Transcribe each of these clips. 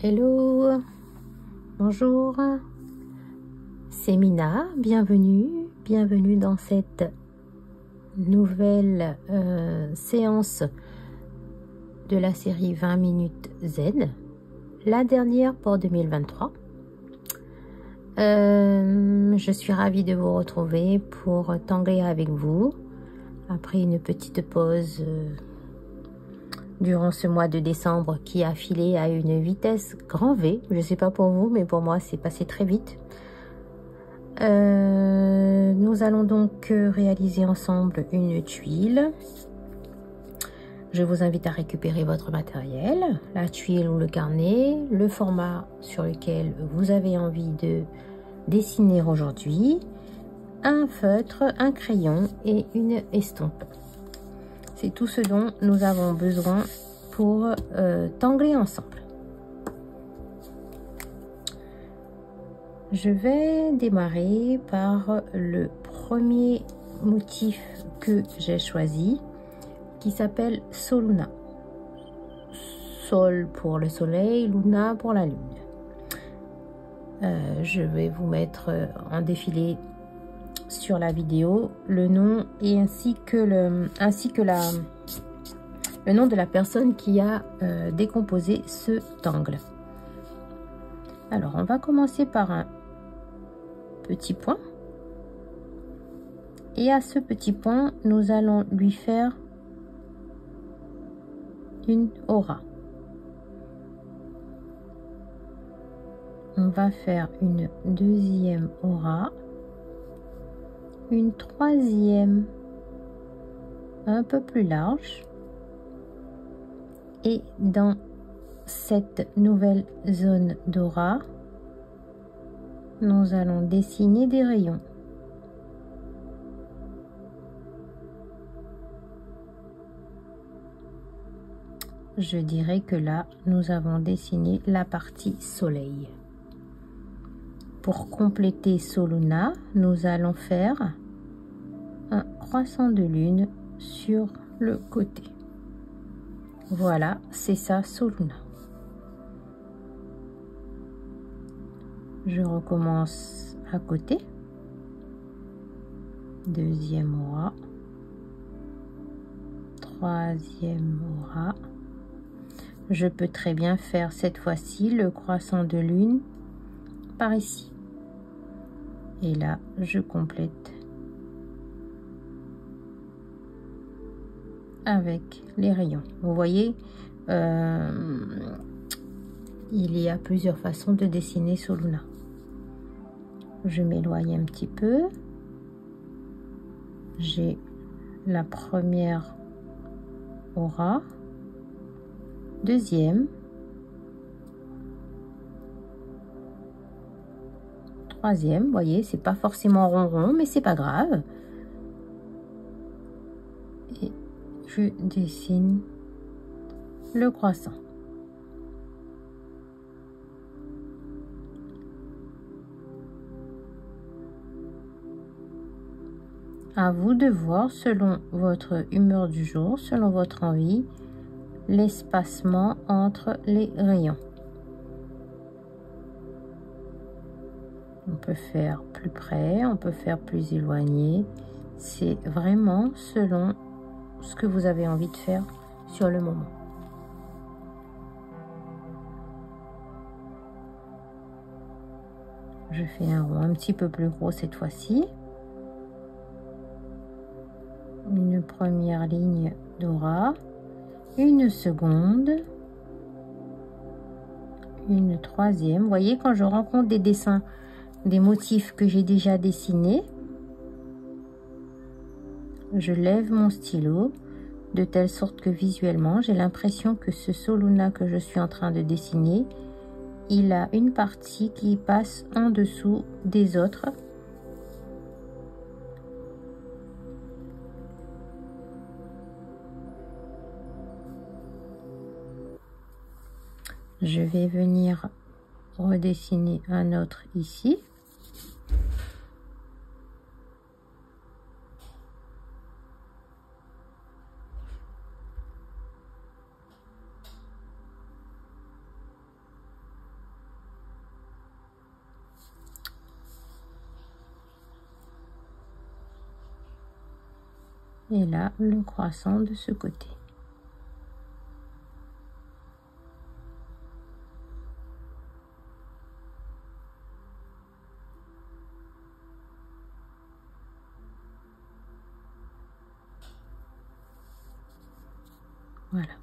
Hello, bonjour, c'est Mina, bienvenue dans cette nouvelle séance de la série 20 minutes zen, la dernière pour 2023. Je suis ravie de vous retrouver pour tangler avec vous après une petite pause durant ce mois de décembre qui a filé à une vitesse grand V. Je ne sais pas pour vous, mais pour moi, c'est passé très vite. Nous allons donc réaliser ensemble une tuile. Je vous invite à récupérer votre matériel, la tuile ou le carnet, le format sur lequel vous avez envie de dessiner aujourd'hui, un feutre, un crayon et une estompe. C'est tout ce dont nous avons besoin pour tangler ensemble. Je vais démarrer par le premier motif que j'ai choisi, qui s'appelle Soluna. Sol pour le soleil, Luna pour la lune. Je vais vous mettre en défilé sur la vidéo le nom et ainsi que le nom de la personne qui a décomposé ce tangle. Alors on va commencer par un petit point et à ce petit point nous allons lui faire une aura. On va faire une deuxième aura, une troisième un peu plus large, et dans cette nouvelle zone d'aura, nous allons dessiner des rayons. Je dirais que là, nous avons dessiné la partie soleil. Pour compléter Soluna, nous allons faire un croissant de lune sur le côté. Voilà, c'est ça Soluna. Je recommence à côté. Deuxième aura. Troisième aura. Je peux très bien faire cette fois-ci le croissant de lune par ici. Et là, je complète avec les rayons. Vous voyez, il y a plusieurs façons de dessiner Soluna. Je m'éloigne un petit peu. J'ai la première aura, deuxième, troisième. Vous voyez, c'est pas forcément rond, mais c'est pas grave. Et je dessine le croissant. À vous de voir selon votre humeur du jour, selon votre envie, l'espacement entre les rayons. On peut faire plus près, on peut faire plus éloigné. C'est vraiment selon ce que vous avez envie de faire sur le moment. Je fais un rond un petit peu plus gros cette fois-ci. Une première ligne d'aura, une seconde, une troisième. Vous voyez, quand je rencontre des dessins, des motifs que j'ai déjà dessinés, je lève mon stylo de telle sorte que visuellement, j'ai l'impression que ce Soluna que je suis en train de dessiner, il a une partie qui passe en dessous des autres. Je vais venir redessiner un autre ici. Et là, le croissant de ce côté. Voilà.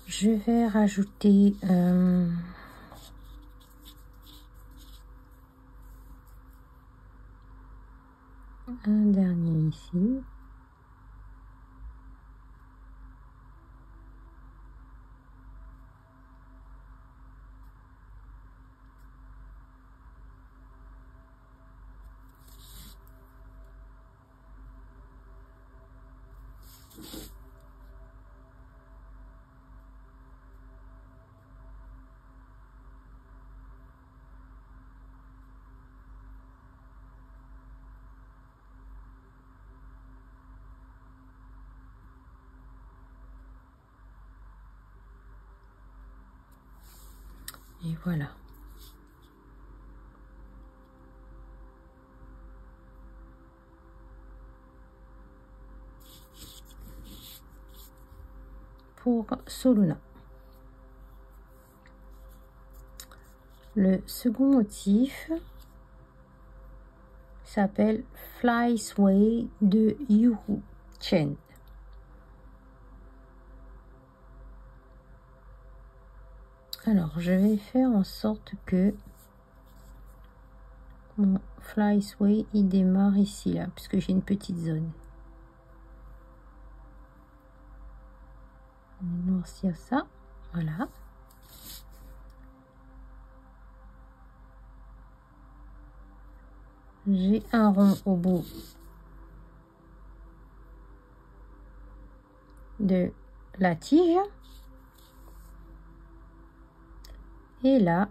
Je vais rajouter un dernier ici. Et voilà. Pour Soluna. Le second motif s'appelle Fly Sway de Yuhu Chen. Alors, je vais faire en sorte que mon Fly Sway il démarre ici, là, puisque j'ai une petite zone. On va noircir ça, voilà. J'ai un rond au bout de la tige. Et là,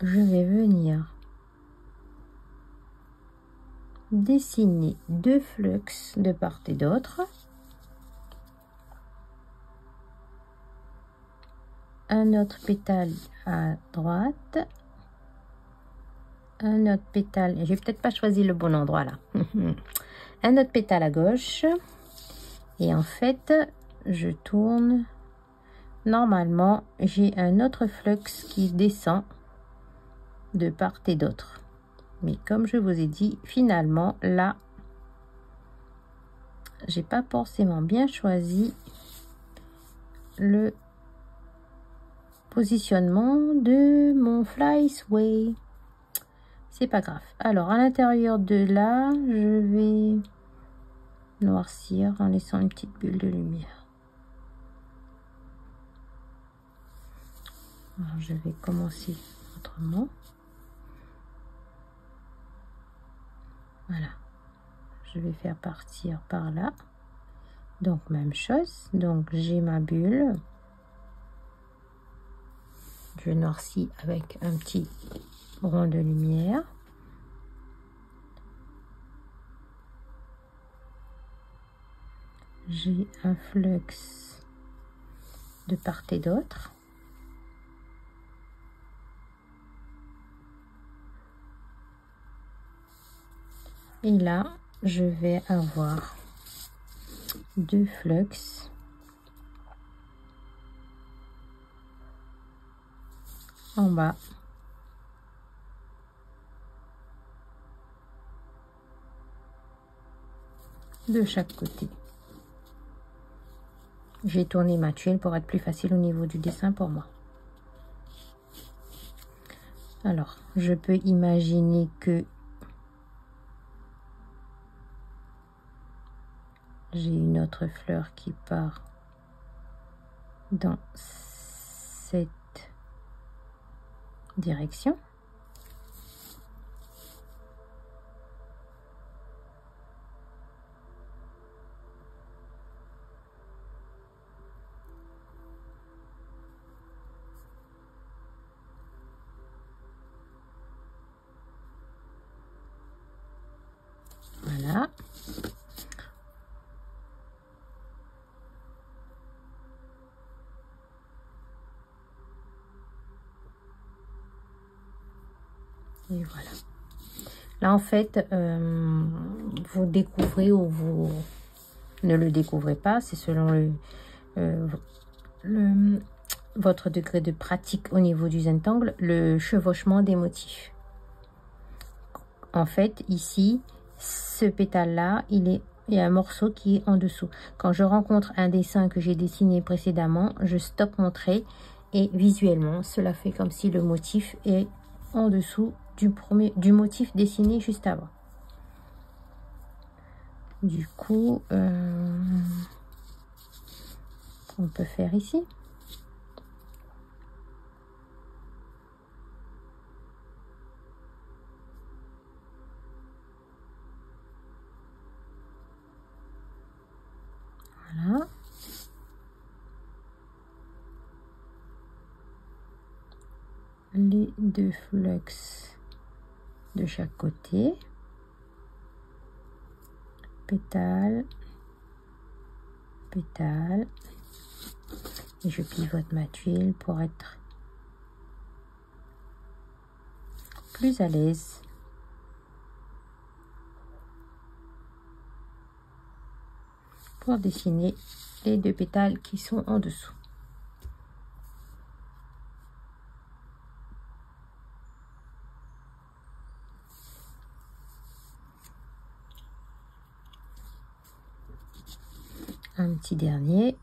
je vais venir dessiner deux flux de part et d'autre. Un autre pétale à droite. Un autre pétale, j'ai peut-être pas choisi le bon endroit là. Un autre pétale à gauche. Et en fait, je tourne. Normalement, j'ai un autre flux qui descend de part et d'autre. Mais comme je vous ai dit, finalement, là, j'ai pas forcément bien choisi le positionnement de mon Fly Sway. C'est pas grave. Alors, à l'intérieur de là, je vais noircir en laissant une petite bulle de lumière. Alors, je vais commencer autrement. Voilà. Je vais faire partir par là. Donc, même chose. Donc, j'ai ma bulle. Je noircis avec un petit rond de lumière. J'ai un flux de part et d'autre. Et là, je vais avoir deux flux en bas. De chaque côté. J'ai tourné ma tuile pour être plus facile au niveau du dessin pour moi. Alors, je peux imaginer que J'ai une autre fleur qui part dans cette direction. Voilà. Et voilà. Là, en fait, vous découvrez ou vous ne le découvrez pas. C'est selon votre degré de pratique au niveau du Zentangle, le chevauchement des motifs. En fait, ici, ce pétale-là, il y a un morceau qui est en dessous. Quand je rencontre un dessin que j'ai dessiné précédemment, je stoppe mon trait et visuellement, cela fait comme si le motif est en dessous du motif dessiné juste avant. Du coup, on peut faire ici. Voilà. Les deux flux de chaque côté. Pétale, pétale. Et je pivote ma tuile pour être plus à l'aise. Pour dessiner les deux pétales qui sont en dessous. Un petit dernier.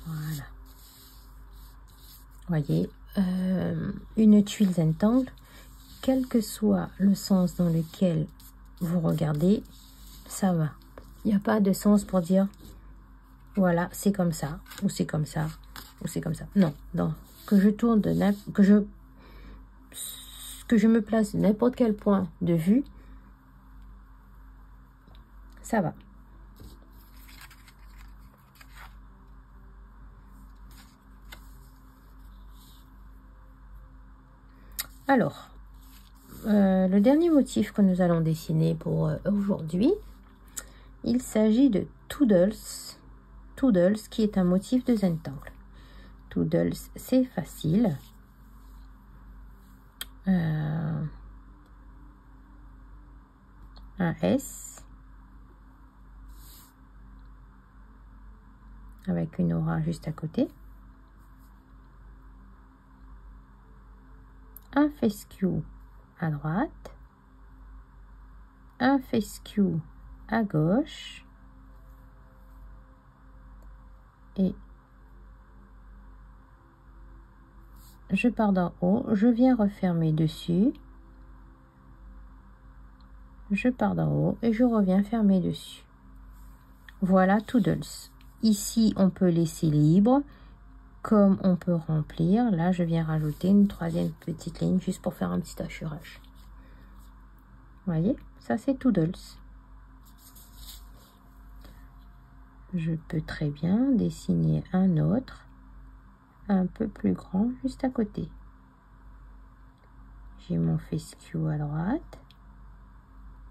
Voilà. Voyez, une tuile Zentangle, quel que soit le sens dans lequel vous regardez, ça va. Il n'y a pas de sens pour dire, voilà, c'est comme ça, ou c'est comme ça, ou c'est comme ça. Non, non. Que je tourne que je me place de n'importe quel point de vue, ça va. Alors, le dernier motif que nous allons dessiner pour aujourd'hui, il s'agit de Toodles. Toodles qui est un motif de Zentangle. Toodles, c'est facile. Un S avec une aura juste à côté. Un fescue à droite, un fescue à gauche et je pars d'en haut, je viens refermer dessus, je pars d'en haut et je reviens fermer dessus. Voilà Toodles. Ici on peut laisser libre comme on peut remplir. Là je viens rajouter une troisième petite ligne juste pour faire un petit hachurage. Vous voyez, ça c'est Toodles. Je peux très bien dessiner un autre un peu plus grand juste à côté. J'ai mon fescue à droite,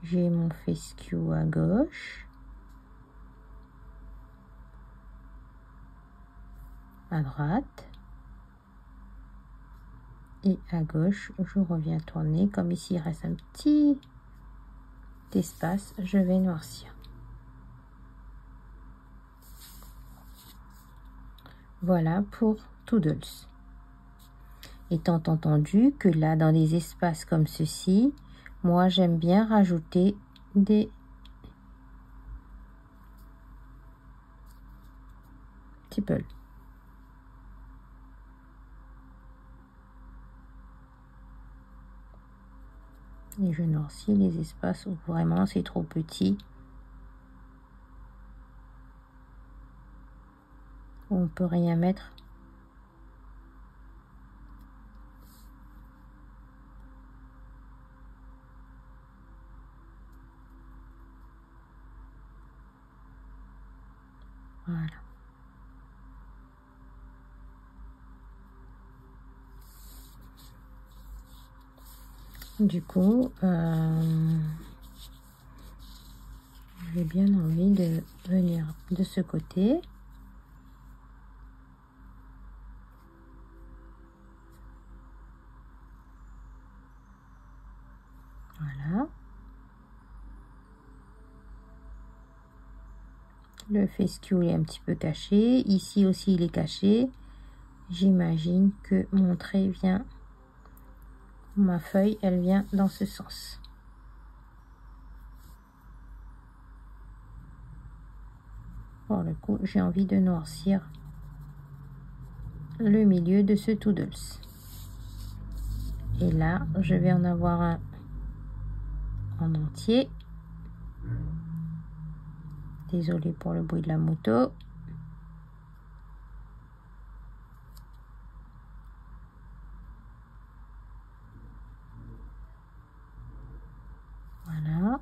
j'ai mon fescue à gauche, à droite. Et à gauche, je reviens tourner. Comme ici, il reste un petit espace, je vais noircir. Voilà pour Toodles. Étant entendu que là, dans des espaces comme ceci, moi, j'aime bien rajouter des petits. Et je noircis les espaces où vraiment c'est trop petit. Où on peut rien mettre. Voilà. Du coup, j'ai bien envie de venir de ce côté. Voilà. Le fescue est un petit peu caché. Ici aussi, il est caché. J'imagine que mon trait vient, ma feuille, elle vient dans ce sens. Pour le coup, j'ai envie de noircir le milieu de ce Toodles. Et là, je vais en avoir un en entier. Désolée pour le bruit de la moto. Voilà.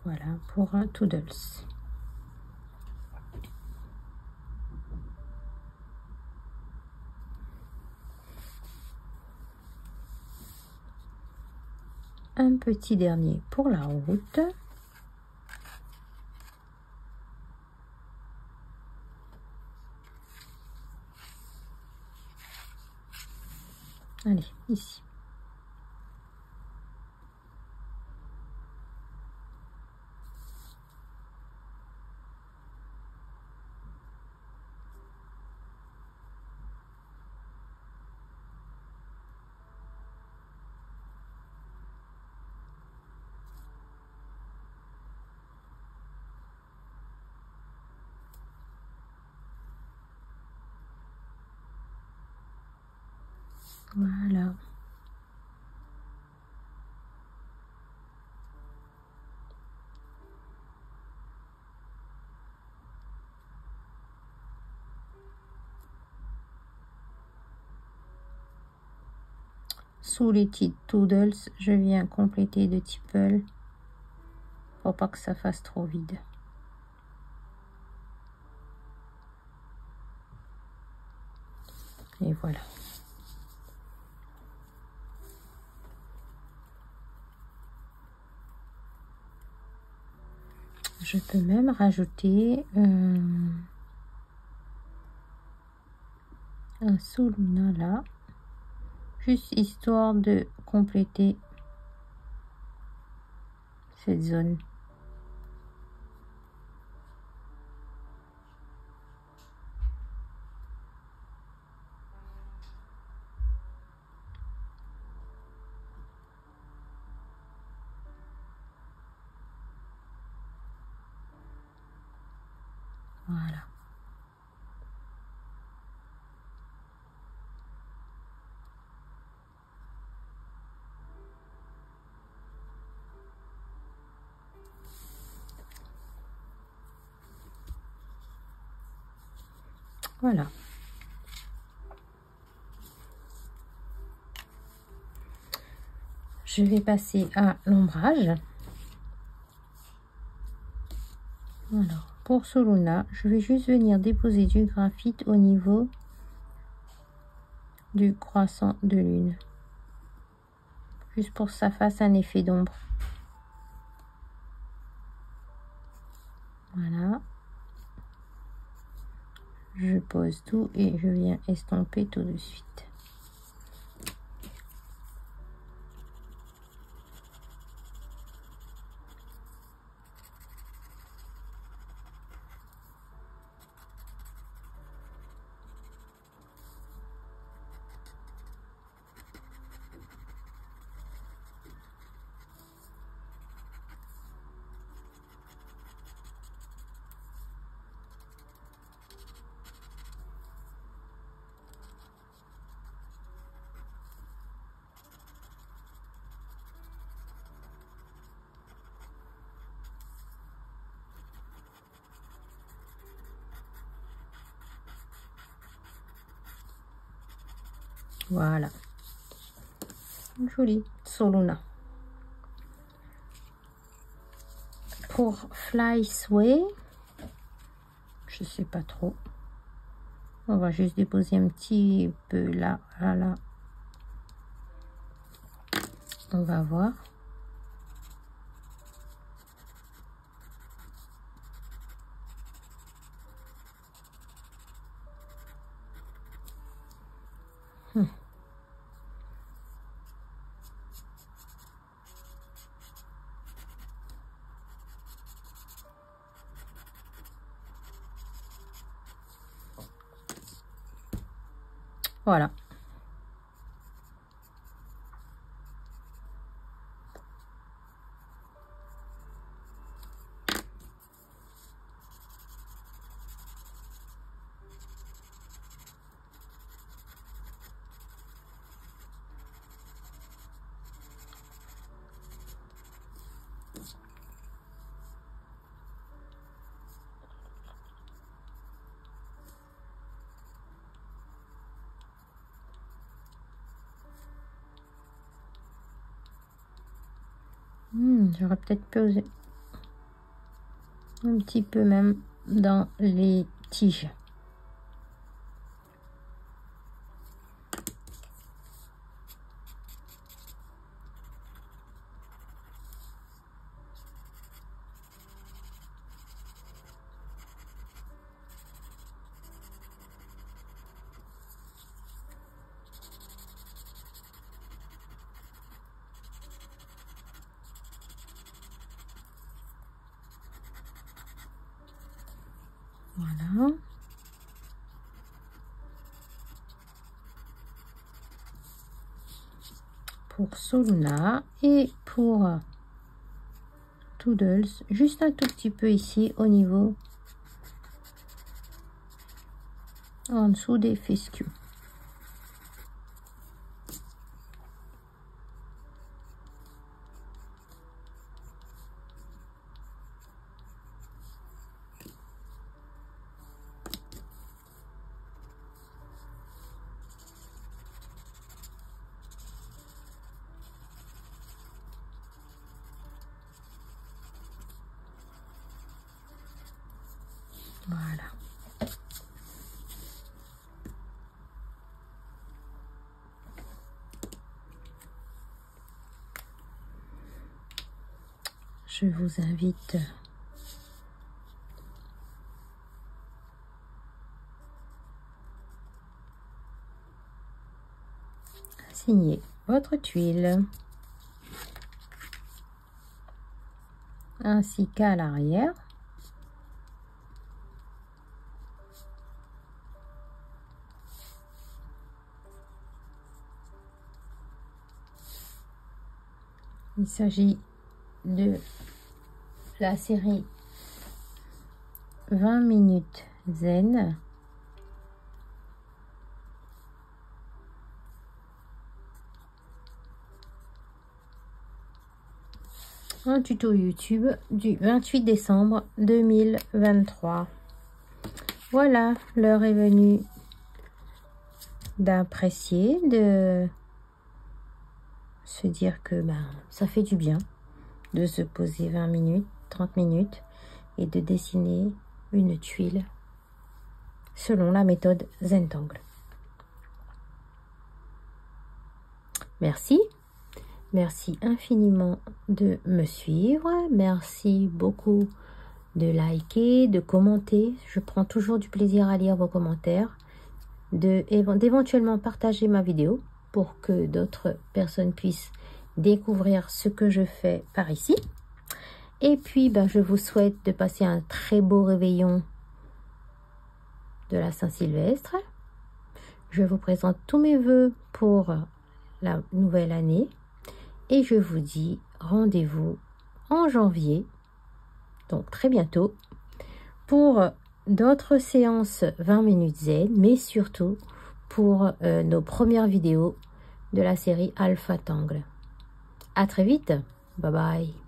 Voilà pour un Toodles. Un petit dernier pour la route. Allez, ici. Voilà. Sous les petites Toodles, je viens compléter de tipples pour pas que ça fasse trop vide. Et voilà. Je peux même rajouter un sous-luna là, juste histoire de compléter cette zone. Voilà. Voilà. Je vais passer à l'ombrage. Alors, pour Soluna, je vais juste venir déposer du graphite au niveau du croissant de lune. Juste pour que ça fasse un effet d'ombre. Voilà. Je pose tout et je viens estomper tout de suite. Voilà. Joli Soluna. Pour Fly Sway, je sais pas trop. On va juste déposer un petit peu là, là, là. On va voir. Voilà. J'aurais peut-être posé un petit peu même dans les tiges. Voilà. Pour Soluna et pour Toodles, juste un tout petit peu ici au niveau en dessous des fescues. Voilà. Je vous invite à signer votre tuile ainsi qu'à l'arrière. Il s'agit de la série 20 minutes zen. Un tuto YouTube du 28 décembre 2023. Voilà, l'heure est venue d'apprécier, de se dire que ça fait du bien de se poser 20 minutes, 30 minutes et de dessiner une tuile selon la méthode Zentangle. Merci. Merci infiniment de me suivre. Merci beaucoup de liker, de commenter. Je prends toujours du plaisir à lire vos commentaires. D'éventuellement partager ma vidéo pour que d'autres personnes puissent découvrir ce que je fais par ici. Et puis, je vous souhaite de passer un très beau réveillon de la Saint-Sylvestre. Je vous présente tous mes vœux pour la nouvelle année. Et je vous dis rendez-vous en janvier, donc très bientôt, pour d'autres séances 20 minutes zen, mais surtout pour nos premières vidéos de la série Alpha Tangle. À très vite, bye bye.